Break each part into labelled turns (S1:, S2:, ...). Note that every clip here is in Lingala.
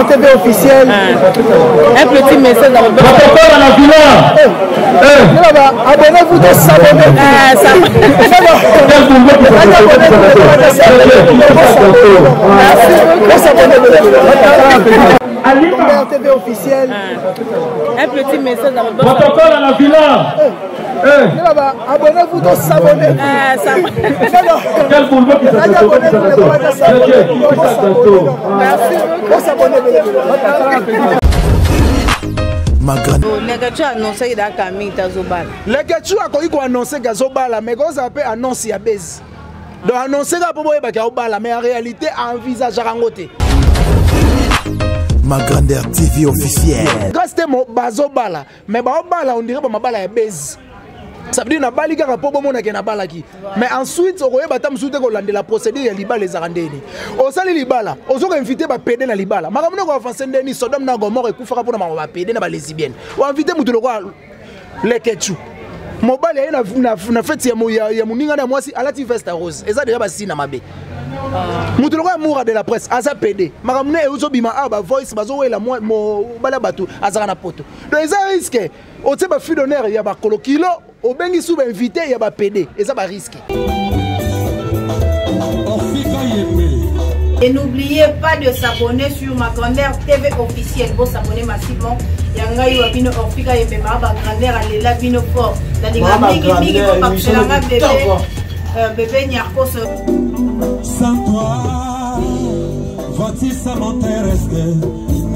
S1: TV officiel.
S2: Un petit message dans le
S1: abonnez-vous de s'abonner. TV officiel.
S2: Un petit message dans le
S3: protocole à la villa.
S1: Abonnez-vous de s'abonner.
S3: Quel boulot qui
S1: Legetu a annoncé Gazobala, mais vous avez annoncé à Bez. Donc annoncer la pour Bala, mais en réalité envisage à rangoter.
S4: Ma grandeur TV officielle.
S1: Grâce à mon Bazobala, mais Bala on dirait que ma bala est Bez. Ça veut dire que bali kaka po bomona ke na balaki. Mais ensuite on koyeba tam soute ko lande la procédure ya libala les arandeni. O sali libala, o zo ko inviter ba pédé na libala. Makamuna ko avancer ndeni Sodome na Gomorrhe ekufaka pona ba pédé na ba lesbienne. O inviter mutu lokwa Leketu. Mobile na fête ya muninga na mwasi alati veste rose. Eza déjà ba sina mabe. Mutu lokwa moura de la presse aza pédé. Makamuna e uzo bima aba voice bazo wela mo bala batu azaka na poto. Donc eza risque. O tse ba fille d'honneur ya ba kolokilo. Au bengi sous invité, il y a pas PD et ça va risquer.
S5: Et n'oubliez pas de s'abonner sur ma grandeur TV officielle. Vous s'abonner massivement. Yanga yo bino Orfika et ma grandeur elle est là bino fort. C'est-à-dire migi ko pakselanga bébé nyarko se.
S6: Sans toi, voici ça m'intéresse.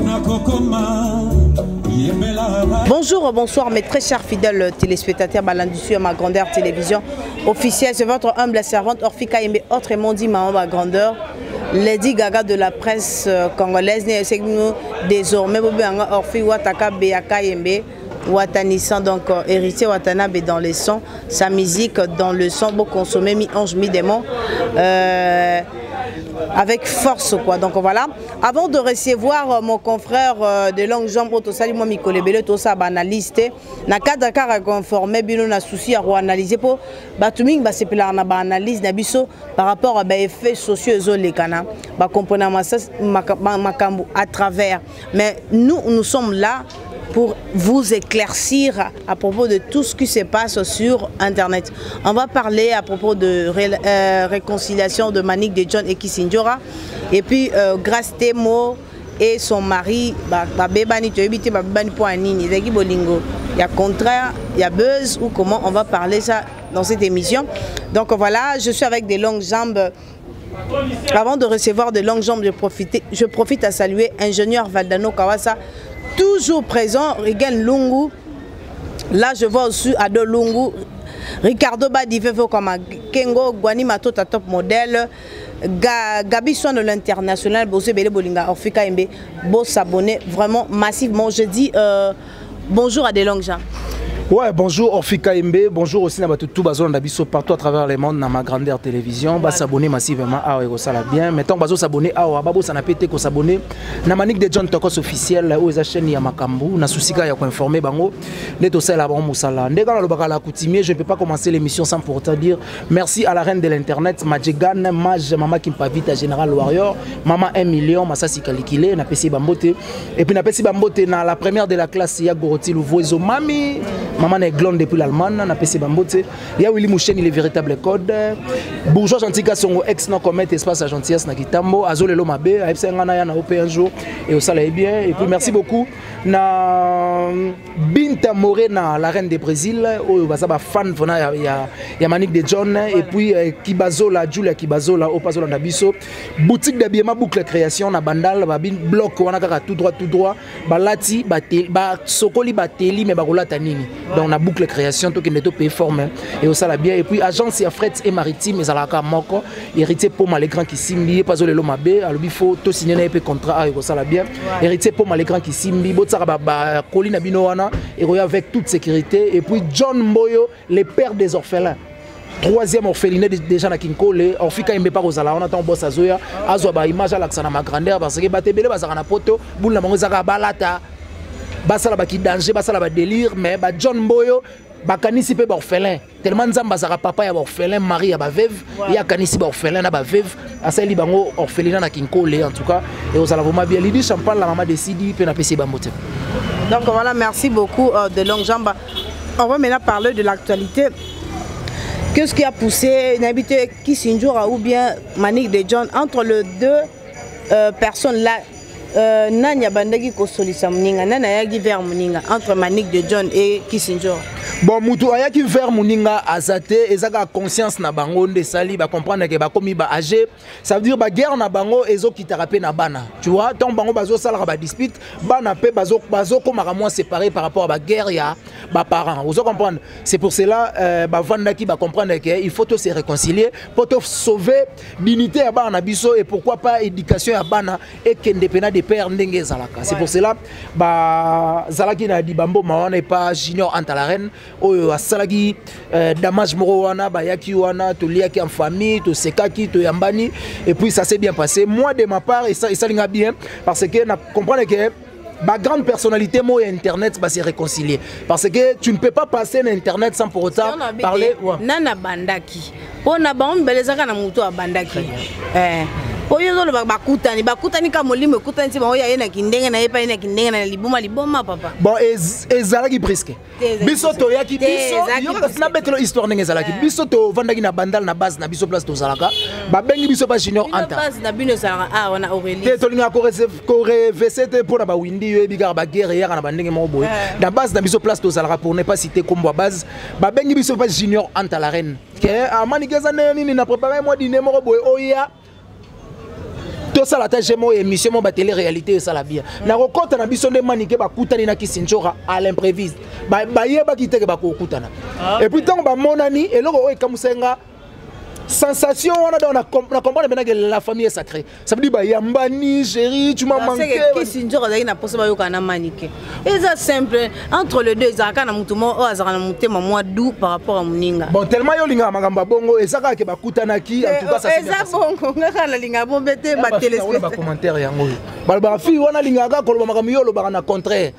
S6: Nakokoma.
S2: Bonjour, bonsoir mes très chers fidèles téléspectateurs Balandu à ma grandeur télévision officielle. C'est votre humble servante Orfika Yembe, autrement dit maman ma grandeur, Lady Gaga de la presse congolaise. Désormais, Orfi Wataka Beaka Yembe, Watanisan, donc héritier Watanabe dans les sons, sa musique dans le son, beau consommer mi-ange, mi-démon. Avec force quoi, donc voilà. Avant de recevoir mon confrère de longue jambe Otosali moi Mikolebele Tosa analyste na cadre car conformer bino na souci à analyser pour batuming ba sepela na ba analyse na biso par rapport à ba effets sociaux ezolekana ba comprendre makambu à travers, mais nous sommes là pour vous éclaircir à propos de tout ce qui se passe sur Internet. On va parler à propos de réconciliation de Manick de John et Kissinjora. Et puis, Grace Temo et son mari, il y a contraire, il y a buzz ou comment on va parler ça dans cette émission. Donc voilà, je suis avec des longues jambes. Avant de recevoir de longues jambes, je profite à saluer ingénieur Valdano Kawasa, toujours présent, Regan Lungu. Là, je vois aussi Ado Lungu, Ricardo Badifefo comme Kengo, Guani Mato, top modèle, Gabi Soin de l'international, Bossé Bele Bolinga, Orfika Mbe, Beau s'abonner vraiment massivement. Je dis bonjour à des longues gens.
S1: Ouais, bonjour Orfika Mbe, bonjour aussi à tout Bazo Ndabiso partout à travers le monde dans ma grandeur télévision. Bah s'abonner massivement à ça la bien. Mettons Bazo s'abonner à Babo ça n'a pété qu'on s'abonner. Na Manick de John Tokos officiel où les chaînes ya Makambu, na Susika ya ko informer bango. Neto ça la bon musala. Ndeka lo bakala coutumier, je ne peux pas commencer l'émission sans pour autant dire merci à la reine de l'internet, Madjigan, Maj Mama Kimpavita Général Warrior, Maman 1 million, Masasi Kalikile, na Pessi Bambote. Et puis na Pessi Bambote na la première de la classe ya Goroti Louvoizo Mami. Maman est glonde depuis l'Allemagne, na PC Bambote. Il y a Willy Mouchen, il est véritable code. Bourgeois Gentika, son ex non commet espace à gentillesse na Kitambo. Azole Lomabe, AFC Ngana na OP un jour et au salaire bien. Et puis merci beaucoup na Binta Morena, la reine du Brésil. Oh, basaba fan fona ya Manick de John. Et puis Kibazola, Julia Kibazola, au Pazola Nabiso. Boutique d'habillement boucle création na Bandal, babin bloc wana kaka tout droit. Balati, ba sokoli bateli mais bakolata nini. Donc on a boucle création tout qui n'est pas payé forme et au salaire bien et puis agence et fret et maritime et alaka moko héritier pour les grands qui simbi pas le lomabe alors il faut tout signer un peu contrat au salaire bien héritier pour les grands qui simbi botsara ba colline binoana et avec toute sécurité et puis John Mboyo les pères des orphelins. Troisième orphelinat déjà na Kinkole, Orfika Yembe pas aux ala, on attend boss azoya, azo ba image à l'accent ma grandeur parce que batebele bazaka na poto, boule na mango zaka balata. Basala ba ki danger, basala ba délire, mais ba John Mboyo bakanisi pe ba orphelin tellement nzamba zaka papa ya ba orphelin mari ya ba veuve ya kanisi ba orphelin na ba veuve asali bango orphelinat na Kinkole en tout cas et aux alavoma bien Lydie Champagne la maman décide pe na pesi ba moté.
S2: Donc voilà, merci beaucoup de Longue Jambe. On va maintenant parler de l'actualité. Qu'est-ce qui a poussé Nabité Kisinjora ou bien Manick de John entre les deux personnes là? Nanya bandagi ko solisa muninga nana yagi vers muninga entre Manick de John et Kisinjora.
S1: Bon mutu ayaki vers muninga azate ezaka conscience na bango nde sali ba comprendre que ba komi ba âgé ça veut dire ba guerre na bango ezo kitarape na bana tu vois donc bango bazo sala ba dispute bana pe bazo komaka moins séparé par rapport à ba guerre ya ba parents vous comprendre c'est pour cela ba vandaki ba comprendre que il faut tous se réconcilier pour te sauver dignité ya bana biso et pourquoi pas éducation ya bana et qu'indépendant des pères ndenge zalaka c'est pour cela ba zalaki na dibambo mawana pas junior antalarène oyo asalaki damage moko wana bayaki wana toliaki en famille to sekaki to yambani et puis ça s'est bien passé moi de ma part et ça linga bien parce que na comprendre que ma grande personnalité moi internet va se réconcilier parce que tu ne peux pas passer l'internet sans pour autant parler
S2: nana bandaki ona ba mbelezaka na mutu a bandaki oyo zo bakutani ka molimo kutani ti ba oya yena kindenge na yepa yena kindenge na liboma papa
S1: bon ezalaki presque biso to yaki biso yoka na betelo histoire ndenge ezalaki biso to vandaki na bandal na base na biso place to zalaka ba bengi biso pa junior anta
S2: base na bino zalaka wana Aurélie
S1: te to linga ko revesete pour na ba windi yo bigar ba guerre ya na bandenge mo boy na base na biso place to zalaka pour ne pas citer comme base ba bengi biso pa junior anta la reine que amani geza nini na préparer moi dîner mo boy oya tout ça la tâche mo émission mo ba télé réalité ça la bien na kokota na biso nde manike ba kutani na Kisinjora à l'impréviste ba yeba kiteke ba kokutana et puis tant ba monani et loko o ekamusenga sensation wana on a comprendre maintenant que la famille est sacrée ça veut dire bah yambani chérie tu m'as manqué
S2: Kisinjora zaki na posa ba yoka na manike et ça simple entre les deux zaka na mutu mo o azaka na mutema moi doux par rapport à muninga
S1: bon tellement yo linga magamba bongo ezaka ke bakutanaki en tout cas ça c'est bien
S2: bongo ngaka la linga bombete ba téléspectateur
S1: ba commentaire yango ba fi wana linga ga koloba makambo yo lo ba na contraire.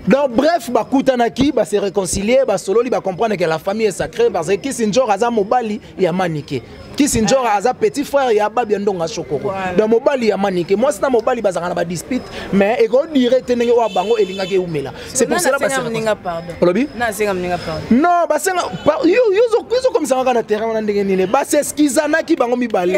S1: Donc bref, bakutanaki, ba se réconcilier, ba solo li ba comprendre que la famille est sacrée parce que Kisinjora aza mobali ya manike. Kisinjora aza petit frère ya babi ndonga chokoko. Donc mobali ya manike. Moi c'est na mobali bazaka na ba dispute mais ego dire tenenge wa bango elinga ke umela. C'est pour cela ba se
S2: mninga pardon.
S1: Olobi?
S2: Na senga mninga pardon.
S1: Non, ba senga yo comme ça na terrain na ndenge nini. Ba se skizana ki bango mibale.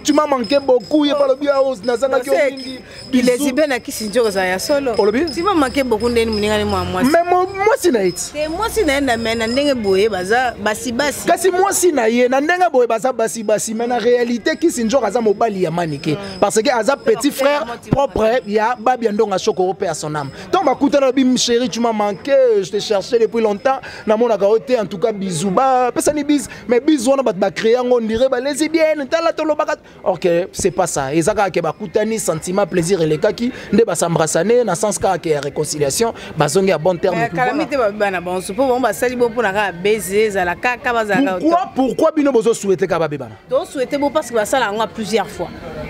S1: Tu m'as manqué beaucoup, ya balobi a os na sanga ki mingi.
S2: Il est bien na Kisinjora za ya solo. Tu m'as manqué beaucoup ndeni muninga ni moi.
S1: Mais moi si na it.
S2: C'est moi si na na mena ndenge boye baza basi.
S1: Kasi moi si na ye na ndenge boye baza basi mais na réalité Kisinjora aza mobali ya manike parce que aza petit frère propre ya babi ndonga chokoro pe à son âme. Donc bakuta na bim chérie tu m'as manqué je te cherchais depuis longtemps na mona kaote en tout cas bisous ba pesa ni bis mais bisous on ba créer on dirait ba lesbienne tala tolo bakat. OK, c'est pas ça. Ezaka ke bakuta ni sentiment plaisir et les kaki nde ba s'embrassaner na sens ka ke réconciliation bazongi à bon terme.
S2: Calamité ba bana bon suppose on ba sali bo pour na baiser za la kaka bazaka.
S1: Pourquoi bino bozo souhaiter ka ba bebana?
S2: Do souhaiter bo parce que ba sala nga plusieurs fois.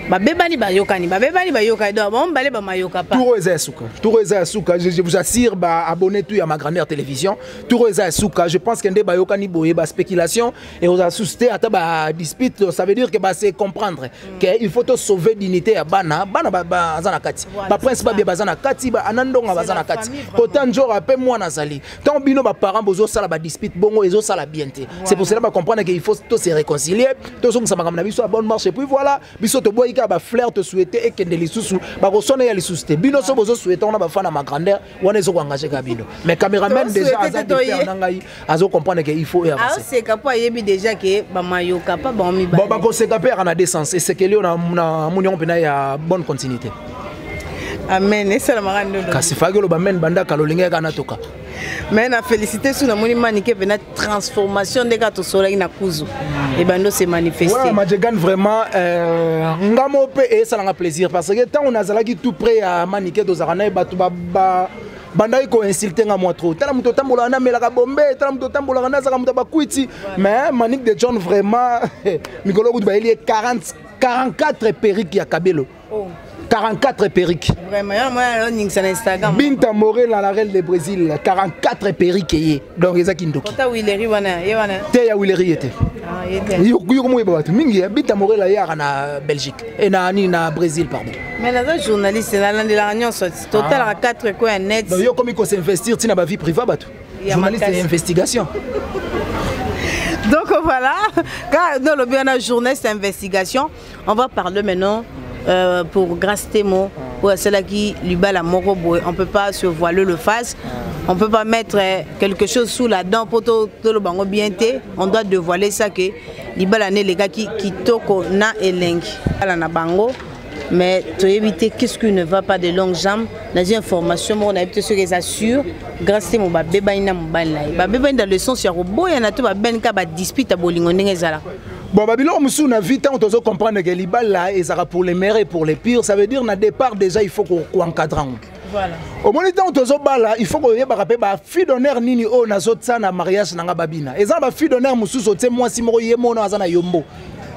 S2: Ba bebani ba yokani do bon balé ba mayoka pas.
S1: Touro eza suka je vous assure ba abonné tout à ma grand-mère télévision. Touro eza suka je pense que nde ba yokani boye ba spéculation et on a suscité ata ba dispute ça veut dire que ba c'est comprendre que il faut te sauver dignité ya bana ba zana kati. Ba prince ba bien zana kati ba anandonga ba zana kati. Autant jour appelle moi nazali. Tant bino ba parents bozo sala ba dispute bongo ezo sala bienté. C'est pour cela ba comprendre qu'il faut tous se réconcilier. Tous on ça na biso à bonne marche et puis voilà biso to boy ka ba fleur te souhaiter et que les sous ba ko sona ya les souhaiter. Bino so bozo souhaiter on a ba fana ma grandeur wana ezo ko engager ka bino. Mais caméraman déjà aza de père nangai azo comprendre qu'il faut avancer.
S2: Ah c'est capable yebi déjà que ba mayoka pas ba mi ba.
S1: Bon ba ko c'est capable en a des sens et c'est que lui on a mounion pena ya bonne continuité.
S2: Amen. Et c'est la marande.
S1: Kasi fagelo ba men banda kalolinga kana toka.
S2: Mais na félicité sur la monimani qui vient transformation des gâteaux soleil na kuzu. Et ben nous c'est manifesté.
S1: Ouais, ma jegan vraiment ngamo pe et ça l'a plaisir parce que tant on a zalaki tout prêt à maniquer dos arana batu ba banda ko insulter nga moi trop. Tala muto tambola na melaka bombe, tala muto tambola na zaka muto ba kuiti. Mais Manick de John vraiment Mikolo Goud ba il 44 perruques ya Kabelo. 44 44 perruques.
S2: Vraiment, moi, sur Instagram.
S1: Binta Morel à la reine de Brésil, 44 perruques. Donc, ils ont Kindoki.
S2: Kota Willery,
S1: Te ya Willery était. Yo comment est mingi Binta Morel à na Belgique et na Brésil pardon.
S2: Mais là journaliste là de la réunion total à 4 quoi net.
S1: Donc yo comme il s'investir tina ba vie privée batou. Journaliste et investigation.
S2: Donc voilà, quand dans le bien la journée c'est investigation, on va parler maintenant pour Grâce Témo, pour celle qui lui bat la morobo, on peut pas se voiler le face, on peut pas mettre quelque chose sous la dent pour tout le bango bien té, on doit dévoiler ça que lui bat les gars qui toko na elengi na bango. Mais tu éviter qu'est-ce qui ne va pas de longues jambes. Les informations, on a évité ce qu'ils assurent. Grâce à mon bébé, il y a un bébé dans le sens, il y a un beau, il y a un dispute à Bolingo.
S1: Bon, Babylon, on a vite on doit comprendre que l'ibal là, et ça pour les meilleurs et pour les pires. Ça veut dire qu'au départ, déjà, il faut qu'on encadre.
S2: Voilà.
S1: Au moment où on a il faut qu'on ait une fille d'honneur nini o na zotsa na mariage na babina. Et ça, la fille d'honneur, musu zote moi si mo yemo na azana yombo.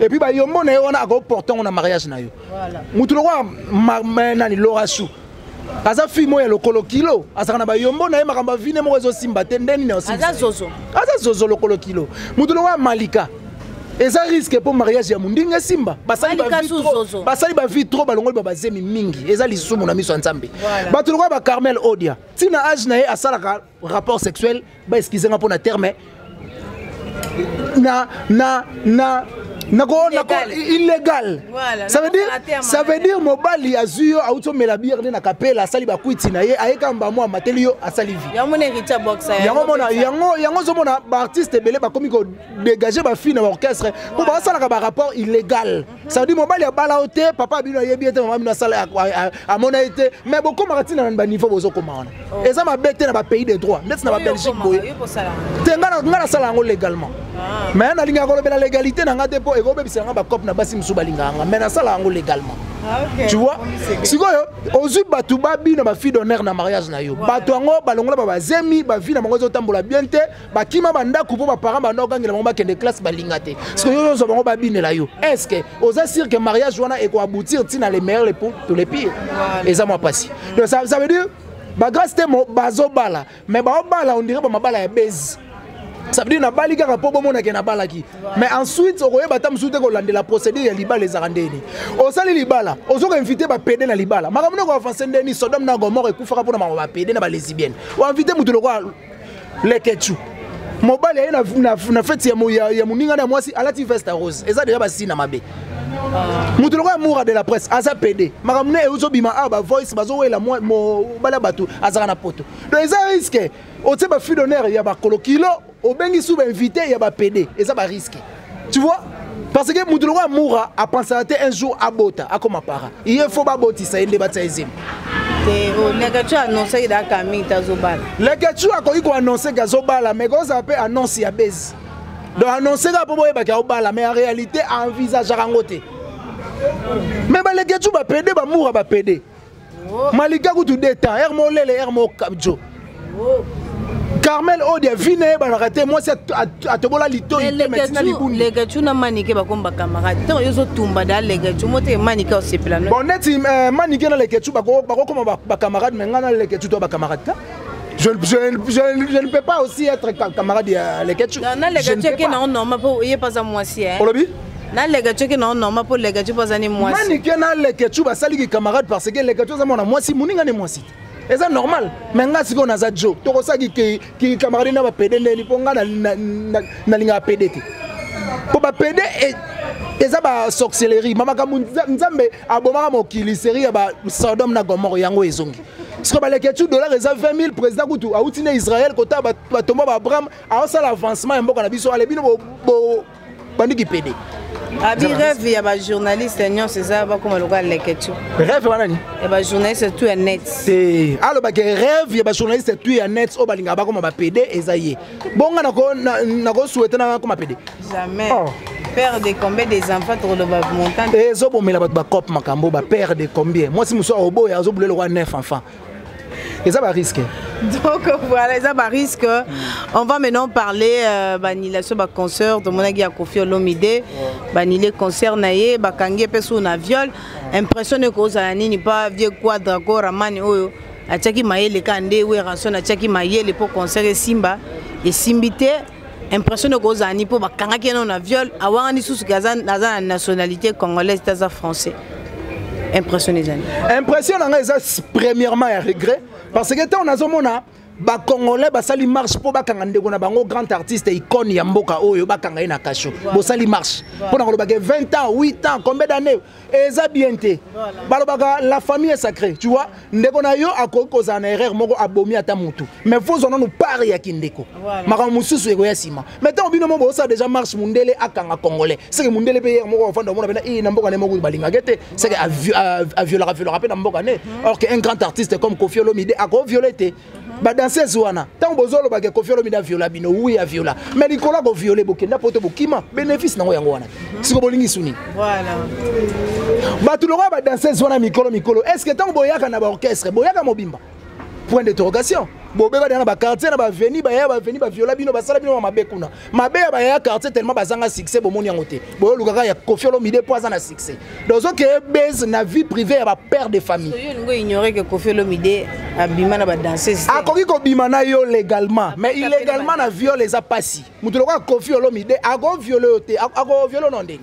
S1: Et puis bah yombo na on a go portant on a mariage na yo. Voilà. Mutulwa na ni lorashu. Aza fille mo ya lokolo kilo, asa na ba yombo na makamba vine mo zo simba tendeni na osimba. Aza zozo lokolo kilo. Mutulwa malika. Et ça risque pour mariage ya mundinga simba. Basali ba vie trop balongoli ba bazemi mingi. Et ça lisumu na miso nzambe. Ba tulwa ba Carmel Odia. Tina age na asala rapport sexuel, ba excusez moi pour na terme. Illégal. Voilà, ça veut dire mobali azuyo auto melabir na kapela sali ba kwiti na ye ayeka mbamo matelio asalivi.
S2: Yango na rita boxa.
S1: Yango zo mona ba artiste belé ba komi ko dégager ba fille na orchestre pour ba sala ba rapport illégal. Ça veut dire mobali ya bala ote papa bino yebi ete mama bino sala a mona ete mais beaucoup maratina na ba niveau bozo komana. Et ça ma bête na ba pays de droit. Net na ba Belgique boy. Tenga na sala ngo légalement. Mais na linga ko la légalité na ngate po ego bebisa nga ba cop na basi musu balinganga mais na sala ngo légalement. Tu vois? Sikoyo ozu batu babi na ba fille d'honneur na mariage na yo. Batu ngo balongola ba bazemi ba vie na bango zo tambola bien te ba kima banda ku po ba parents ba nokangela bango ba kende classe balingate. Sikoyo yo zo bango ba bine la yo. Est-ce que oza sûr que mariage wana eko aboutir tina les meilleurs les pour tous les pires. Et ça moi passé. Donc ça veut dire ba Grâce Témo bazo bala mais ba bala on dirait ba mabala ya base. Ça veut dire na bali kaka po bomona ke na balaki. Mais ensuite okoye batam soute ko lande la procédure ya libala les arandeni. O sali libala, ozo inviter ba pédé na libala. Makamno ko avancer ndeni Sodome na Gomorrhe ekufaka pona ba pédé na ba lesbienne. O inviter mutu loko lekechu. Mobali na fête ya muninga na mwasi alati veste rose. Eza déjà ba sina mabe. Mutu loko amour de la presse aza pédé. Makamno e ozo bima ba voice bazo wela mo bala batu azaka na poto. Donc eza risque. O te ba fille d'honneur ya ba kolokilo au bengi sous invité il y a pas pédé et ça va risquer. Tu vois? Parce que Moudouloua Moura a pensé un jour à Bota, à comme para. Il faut pas botter ça, il débat ça. Les
S2: gars tu as annoncé qu'il y a Camille Tazobal.
S1: Les gars tu as annoncé Gazobala, mais quand ça peut annoncer à base. Donc annoncer à Bobo et Bakabala, mais en réalité envisage à rangoter. Mais les gars tu vas pédé, Moura va pédé. Malika tout détend, Hermo Lele, Hermo Kabjo. Carmel Odia vine raté moi c'est à Tobola lito
S2: les gars tu na maniqué ba komba camarade tant yozo tumba dal les gars tu moté maniqué au plan
S1: bon net maniqué na les gars tu ba comme ba camarade mais ngana les gars tu dois ba camarade je ne peux pas aussi être camarade les gars tu
S2: na les gars tu que non non pas y pas à moi si hein
S1: olobi
S2: na les gars tu que non non pour les gars tu pas à moi si
S1: maniqué na les gars tu ba sali camarade parce que les gars tu za moi si muninga ne moi si. C'est normal. Mais si on a ça Joe, tu vois ça qui camarade n'a pas pédé ni pour nga na linga pédé. Pour pas pédé et ça ba sorcellerie. Mama kamunza nzambe abomaka mokili série ba Sodome na Gomorrhe yango ezongi. Parce que les $20,000 20 000 président kutu autine Israël kota ba tomba ba Abraham a ça l'avancement et mboka na biso ale bino bo bandi ki pédé.
S2: Abi rêve ya ba journaliste non c'est ça ba comme le gars leketu.
S1: Rêve wana ni?
S2: Et ba journaliste tout est net.
S1: C'est alors ba rêve ya ba journaliste tout est net o balinga ba comme ba pédé ezaye. Bonga na ko souhaiter na comme pédé.
S2: Jamais. Père de combien des enfants trop le montant.
S1: Et zo bomela ba cop makambo ba père de combien? Moi si muso obo ya zo boulé le roi 9 enfants. Et ça va risquer.
S2: Donc voilà, ça va risque. On va maintenant parler d'annulation de concert. Tout le monde a confié l'Omide. Annulé concert naïe, bakangi personne na viol. Impression que vous n'avez pas vieux quadra ramani oyo. Achaki maïle kande ou rançon achaki maïle pour concert Simba et Simbité. Impression que vous n'avez pas bakangi na viol. Avoir ni sous gazan na nationalité congolaise dans français. Impression les amis.
S1: Impression premièrement un regret parce que tant on a zomona ba congolais ba sali marche pour ba kanga ndeko na bango grand artiste icône ya mboka oyo ba kanga ina kasho bo sali marche pour na ba 20 ans 8 ans combien d'années eza bien té balobaka la famille est sacrée tu vois ndeko na yo akoko za na erreur moko abomi ata mutu mais faut on nous parler ya kindeko maka mususu ego ya sima mais tant bino mo ça déjà marche mundele akanga congolais c'est que mundele pe moko ofanda mona bena na mboka ne moko balinga gete c'est que a violer pe na mboka ne or que un grand artiste comme Koffi Olomide a violé ba danser zwana tant bozolo ba ke Koffi Olomide viola bino oui a viola mais Nicolas go violer bokenda poto bokima bénéfice nango yango wana siko bolingi suni
S2: voilà
S1: ba tout le monde ba danser zwana mikolo est-ce que tant boyaka na ba orchestre boyaka mobimba point d'interrogation bobeba dans ba quartier na ba veni ba viola bino ba sala bino mabe kuna mabe ba ya quartier tellement bazanga succès bomoni yango te boyo lukaka ya Koffi Olomide poza na succès donc que base na vie privée ya ba père de famille
S2: yo ngo ignorer que Koffi Olomide abima na ba danser
S1: akoki ko bima na yo légalement mais illégalement na viol eza pasi mutu loka Koffi Olomide ago violer te ago violer non ndenge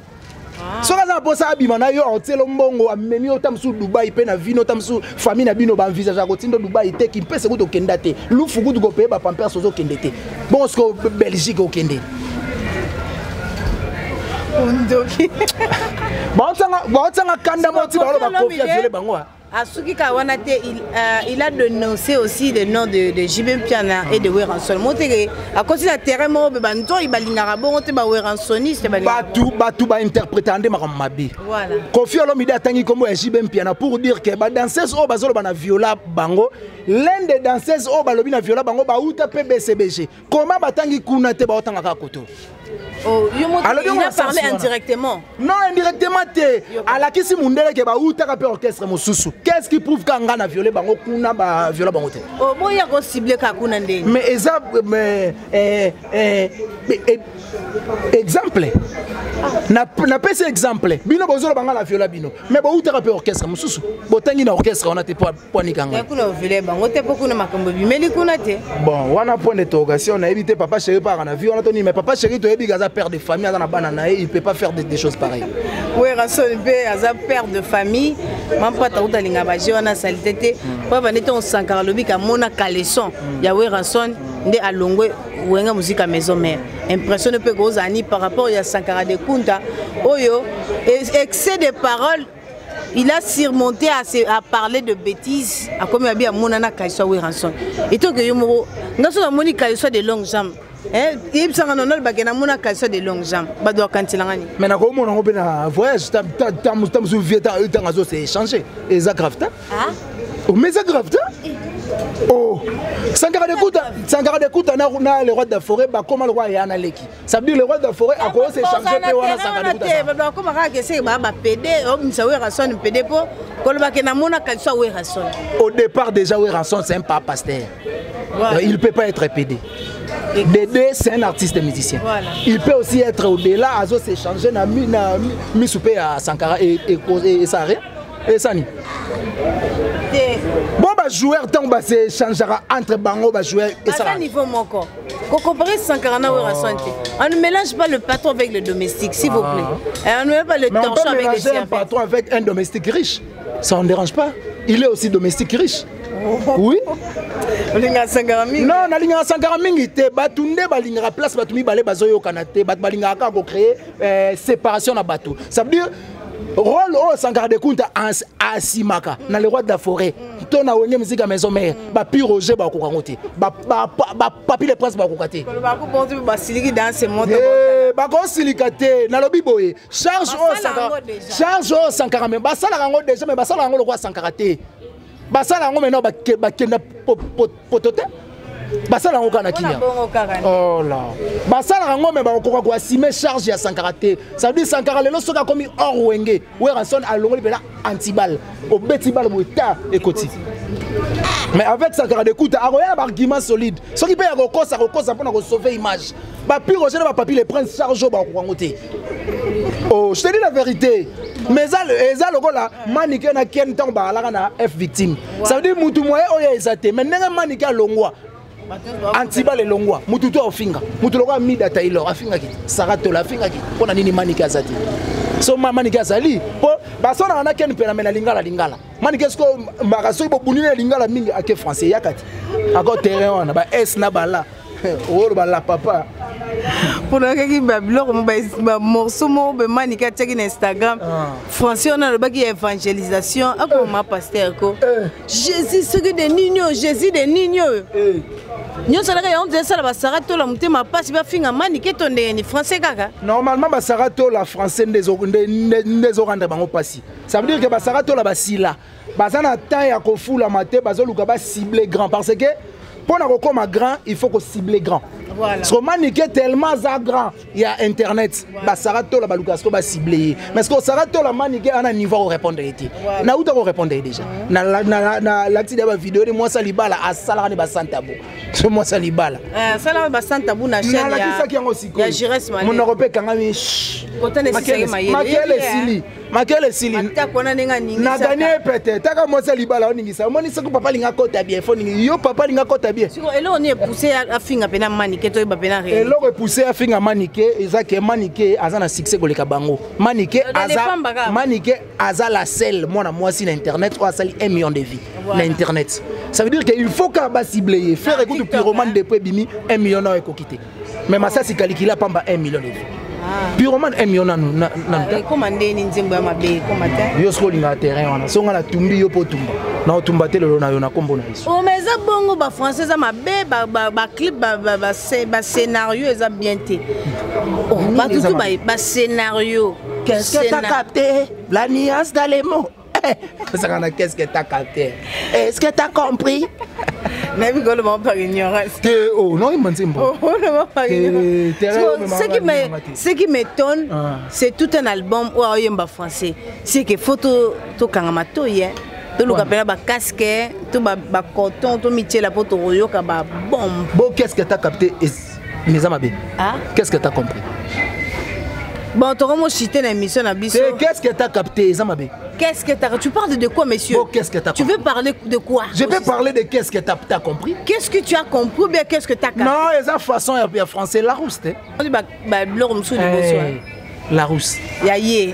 S1: soka za posa abima na yo otelo mbongo amemi otamsu Dubai pe na vino tamsu famille na bino ba envisage ko tindo Dubai te ki pese ko to kenda te lufu ku ko pe ba pampers ozo kende te bon sko Belgique o kende
S2: ondoki
S1: ba otanga kanda moti ba lo ba Koffi violer bango
S2: Asuki Kawanate, il a dénoncé aussi le nom de JB Piana et de Weranson. Monté à cause de la terre, il balingara bon, te ba Weransoniste,
S1: Batu ba interpréter ande mabi.
S2: Voilà.
S1: Koffi Olomide a tangi comme JB Piana pour dire que ba danseuse o bazolo bana viola bango, l'un des danseuses o balobi na viola bango ba uta PBCBG. Comment ba tangi kuna te ba otanga ka koto?
S2: Oh, il a parlé indirectement.
S1: Non, indirectement, à la question mondiale qui va où t'as rappelé orchestre Mosusu. Qu'est-ce qui prouve qu'un gars a violé bango kuna ba violé bango te?
S2: Oh, bon il y a qu'on ciblé kakuna ndé.
S1: Mais exemple. Na pese exemple. Bino bozolo banga la violé bino. Mais ba où t'as rappelé orchestre Mosusu. Botangi na orchestre on a te point ni kanga.
S2: Kuna violé bango te pokuna makambo bimeli kuna te.
S1: Bon, on a point d'interrogation, on a évité papa chéri par en avion, on a tenu mais papa chéri to ebi gaza père de famille dans la banane, il peut pas faire des choses pareilles.
S2: Oui, Rasson gaza père de famille, même pas ta outa linga baje on a salité. Pas vanete on sankarlobi ka mona caleçon. Ya we Rasson ndé alongwe wenga musique à maison mère. Impression ne peut gozani par rapport à Sankara de Kunta. Oyo excès de paroles. Il a surmonté à parler de bêtises, à comme il y a monana kaiswa Weranson. Et tout que yomo, nous sommes moni kaiswa de longues jambes. Il s'en a un bagage mona kaiswa de longues jambes. Badoa kantilangani.
S1: Mais na comment on a voyage, tam souviens tant azo c'est échangé. Et ça grave ta? Ah? Mais ça grave ta? Oh, Sankara de Kouta na le roi de la forêt, bah comment le roi est analeki. Ça veut dire le roi de la forêt a commencé à changer pe wana Sankara de Kouta.
S2: Bah comment ka c'est ba PD, on sa Weranson PD po, kolba ke na mona ka so Weranson.
S1: Au départ déjà Weranson c'est un pas pasteur. Voilà. Il peut pas être PD. Dédé c'est un artiste musicien. Voilà. Il peut aussi être au-delà, azo s'échanger na mi souper à Sankara et ça rien. Et ça ni. Bon bah joueur tant bah c'est changera entre bango bah joueur et ça.
S2: À niveau mon corps. Qu'on compare Sankara na Weranson. On ne mélange pas le patron avec le domestique s'il vous plaît. On ne met pas le torchon avec le
S1: chien. Un patron avec un domestique riche. Ça ne dérange pas. Il est aussi domestique riche. Oui. Non, na linga Sankara mingi te batunde balinga place batumi balé bazoyo kanate bat balinga ka ko créer séparation na bateau. Ça veut dire rôle au Sankara de Kunta asimaka na le roi de la forêt. Tona wenge musique à maison mère ba pi Roger ba ko kangote. Ba papi le prince ba ko kate.
S2: Ba ko pontu ba siliki dans ce monde.
S1: Ba ko silikate na lobi boye. Charge au Sankara mais ba sala rango déjà mais ba sala rango le roi Sankara te. Ba sala rango maintenant ba kenda potote. basala ngo kana kinya oh là basala ngo me ba ko ko assumer charge ya Sankara te ça veut dire Sankara lelo soka komi or wenge we ranson alongoli pela antibal au beti bal boita ekoti mais avec Sankara d'écoute aroya ba argument solide ce qui peut ya ko kosa pour na sauver image ba pire roger ba papier les prendre charge ba ko ngote oh je te dis la vérité mais ça le gola manike na ken temps ba la na F victime ça veut dire mutu moye oya ezate mais nenga manike longwa antibal longwa mutu to ofinga mutu lokwa mida taylor afinga ki sarato la finga ki pona nini manike azati so manike azali po basona na ken pena mena lingala manike sko maraso bo bunine lingala mingi ake français yakati ako terrain wana ba S na bala oh bala papa
S2: pour le qui babiloko ba morceau mo be manika teki na Instagram français on a le baki évangélisation ako ma pasteur ko Jésus ce que de nino Jésus de nino nyo sala ka on dit ça ba sarato la mutema passe ba finga manika tonde ni français kaka
S1: normalement ba sarato la français des oranda bango passi ça veut dire que ba sarato la basila bazana temps ya ko fula mate bazoluka ba cibler grand parce que pour nous comme grand, il faut qu'on cible grand. Voilà. Parce que manique tellement grand, il y a internet. Bah Sarato la balukasko ba ciblé. Mais ce que Sarato la manique à un niveau où répondre était. Na où tu répondre déjà. Na l'acti de la vidéo de moi salibala à salari ba santabou. C'est moi salibala.
S2: Salari ba santabou na chaîne ya.
S1: Na la qui ça qui
S2: ya Jires Mali.
S1: Mon européen kangami. Makele sili. Na gagné peut-être. Taka moi salibala oningisa. Moi ni sako papa linga kota bien. Faut ningi yo papa linga kota bien.
S2: Et là on est poussé à finga pena manique to ba pena
S1: et là on est poussé à finga manique ezake manique azana succès koleka bango manique aza la selle moi na moi si na internet ou asali 1 million de vies na internet ça veut dire qu'il faut qu'à ba cibler faire écoute pyromane depuis bimi 1 million na ekokité mais ça c'est calculé pamba 1 million de vies pyromane 1 million na
S2: commandé ni nzembo ya mabe komata
S1: yo sko linga terrain wana songa na tumbi yo potumba na tumba te lelo na yo na kombo na biso
S2: o mais za bongo ba français za mabe ba clip ba scénario eza bien té ba tout ba scénario
S1: qu'est-ce que t'as capté la nuance dans les mots qu'est-ce que t'as capté est-ce que t'as compris
S2: Nevi go le mot par ignorance.
S1: Oh non, il m'a dit bon.
S2: Oh le mot par ignorance. Ce qui m'étonne, c'est tout un album où il y a un français. C'est que photo to kangamato hier. To le capella ba casque, to ba coton, to miché la poto royo ka ba bombe.
S1: Bon, qu'est-ce que t'as capté mes amis? Ah? Qu'est-ce que t'as compris?
S2: Bon, tu as cité l'émission à Bissau.
S1: Qu'est-ce que tu as capté, Zamabé?
S2: Qu'est-ce que tu as... Tu parles de quoi, monsieur?
S1: Bon, qu'est-ce que tu as compris?
S2: Tu veux parler de quoi?
S1: Je vais parler de qu'est-ce que tu as compris.
S2: Qu'est-ce que tu as compris ou bien qu'est-ce que tu as capté?
S1: Non, il y a une façon de français, la rousse.
S2: On dit
S1: la rousse.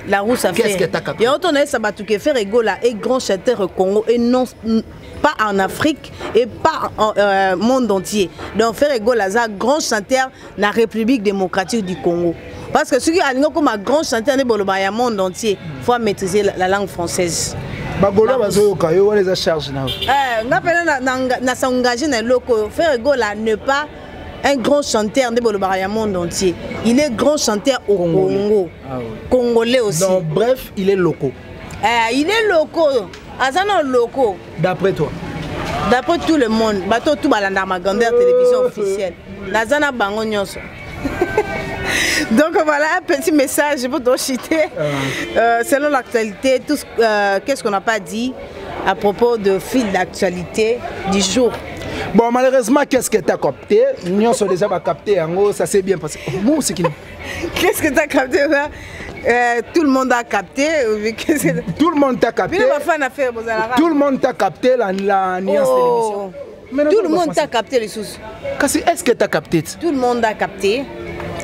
S2: La rousse a fait.
S1: Qu'est-ce que tu as capté?
S2: Et on a Sabatouké faire Egola et grand chanteur au Congo et non pas en Afrique et pas en monde entier. Donc faire Egola ça grand chanteur dans la République démocratique du Congo. Parce que ceux qui ont comme un grand chanteur dans le monde entier, il faut maîtriser la langue française.
S1: Bagolo bazoyoka yo wana eza charge na.
S2: Na s'engager dans loko faire Egola ne pas un grand chanteur dans le monde entier. Il est grand chanteur au Congo. Ah oui. Congolais aussi.
S1: Donc bref, il est loco.
S2: Il est loco. Azana loco.
S1: D'après toi?
S2: D'après tout le monde, bateau tout balanda ma grandeur télévision officielle. Nazana bango nyonso. Donc voilà un petit message pour te citer. Selon l'actualité, tout qu'est-ce qu'on n'a pas dit à propos de fil d'actualité du jour.
S1: Bon, malheureusement, qu'est-ce que tu as capté? Nous sommes déjà capté, ça s'est bien passé.
S2: Qu'est-ce que tu as capté? Tout le monde a capté.
S1: Tout le monde t'a capté. Tout le monde t'a capté la nuance de l'émission.
S2: Tout le monde t'a capté les sous.
S1: Est-ce que tu as capté?
S2: Tout le monde a capté.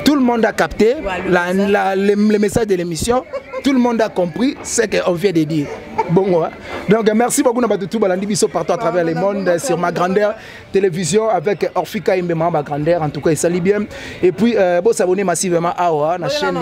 S1: Tout le monde a capté le message de l'émission. Tout le monde a compris ce qu'on vient de dire. Bon, donc merci beaucoup Nabatoutou Balandi Bisso partout à travers le monde sur ma grandeur télévision avec Orfika Imbema ma grandeur en tout cas il s'allie bien et puis bon s'abonner massivement à la chaîne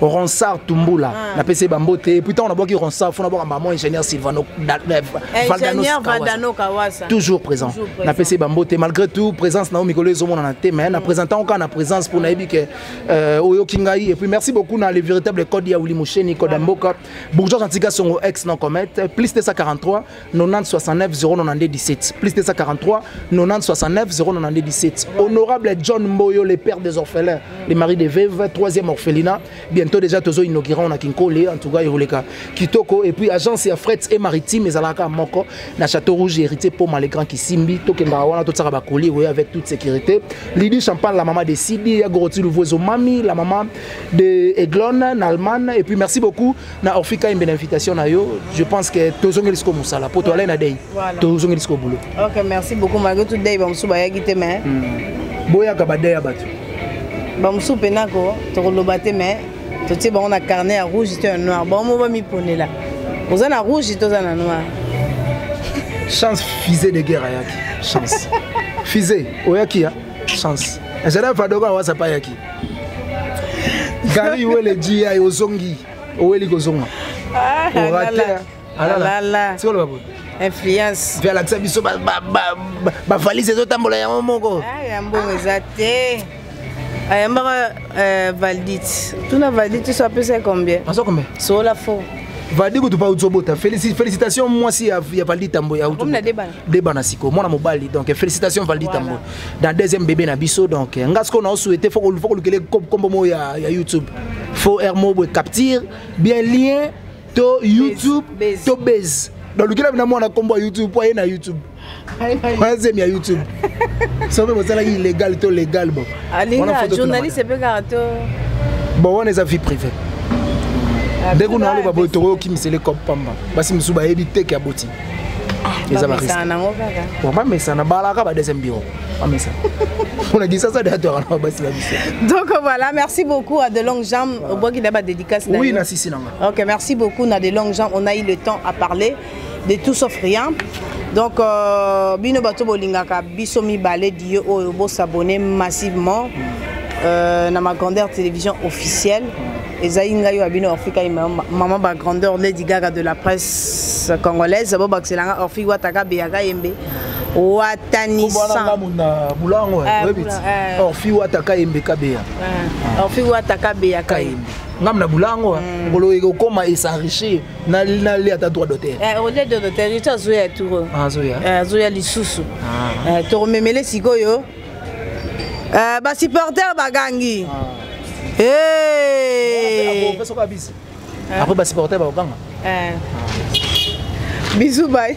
S1: Ronsard Tumbula na PC Bambote et puis on a beaucoup Ronsard faut d'abord maman ingénieur Sylvano
S2: Valdano Kawasa
S1: toujours présent na PC Bambote malgré tout présence na Mikolo Zomo na thème na présentant encore na présence pour Naïbi que Oyo Kingai et puis merci beaucoup na les véritables véritable code ya Uli Moucheni code Mboka Bourgeois Antika Songo ex non comète plus 243 90 69 092 17 plus 243 90 69 092 17. Honorable John Mboyo, le père des orphelins, les maris des veuves, 3e orphelinat. Bientôt déjà tozo inaugurant na Kinkole, en tout cas Iroleka Kitoko et puis agence ya fret et maritime ezalaka moko na Château Rouge hérité pour Malégran Kisimbi tokenda wana to tsaka bakoli oui avec toute sécurité. Lydie Champagne la maman de Sidi, ya Goroti Louvozo Mami, la maman de Eglon Nalman et puis merci beaucoup na Orfika une invitation na yo. Je pense que tozo ngelisko musala pour toi aller na day. Tozo ngelisko boulot.
S2: OK, merci beaucoup Margot today ba musuba ya gite mais
S1: boya ka badaya batu.
S2: Ba musu penako to loba te mais to ti ba on a carnet à rouge et un noir. Ba mo ba mi poner là. Vous en a rouge et toi en a noir.
S1: Chance fusée de guerre yaki. Chance. Fusée oyaki ha. Chance. Ezala fadoka wa sapa yaki. Gari wele dia ozongi. Oweli kozonga.
S2: Ah là.
S1: C'est quoi le babo?
S2: Influence.
S1: Via l'accès biso ba valise ezotambola ya moko.
S2: Ah ya mbongo ezate. Ayamba Valdit. Tout na Valdit tu sais combien?
S1: Paso combien?
S2: So la faux.
S1: Valdit tu pas utsobota. Félicitations moi si ya Valdit Tambo ya
S2: Comme la
S1: débat na siko. Moi na mobali donc félicitations Valdit Tambo. Dans deuxième bébé na biso donc ngasko na souhaité faut que comme mo ya YouTube. Faut hermo capture bien lien to YouTube to base. Dans le cas où on a combo YouTube pour aller na YouTube. Troisième ya YouTube. Ça veut dire illégal to légal bon.
S2: Alinga journaliste peut garato.
S1: Bon on est à vie privée. Dès qu'on a le babo toro qui me c'est le cop pamba. Basi msuba edite ki aboti. Les amaris.
S2: Ça na ngokaka.
S1: Bon ba mesa na balaka ba deuxième bureau. Ba mesa. On a dit ça d'ailleurs na basi la bisi.
S2: Donc voilà, merci beaucoup à De Longues Jambes au bois qui d'abord dédicace.
S1: Oui, na sisi nanga.
S2: OK, merci beaucoup na De Longues Jambes. On a eu le temps à parler de tout sauf rien. Donc bino bato bolingaka biso mi balé di oyo bo s'abonner massivement na ma grandeur télévision officielle. Ezaïnga yo abino Afrika maman ba grandeur Lady Gaga de la presse congolaise bo bakselanga Orfi wataka beyaka yembe watanisa
S1: bulango Orfi wataka yembe kabeya
S2: Orfi wataka beyaka yembe
S1: ngamna bulango ngolo eko koma s'enrichir na li ata droit d'auteur
S2: au lieu de d'auteur tu zoya tour zoya lisusu to rememele sikoyo ba supporter bagangi
S1: après basi porter ba okanga
S2: bisous bye.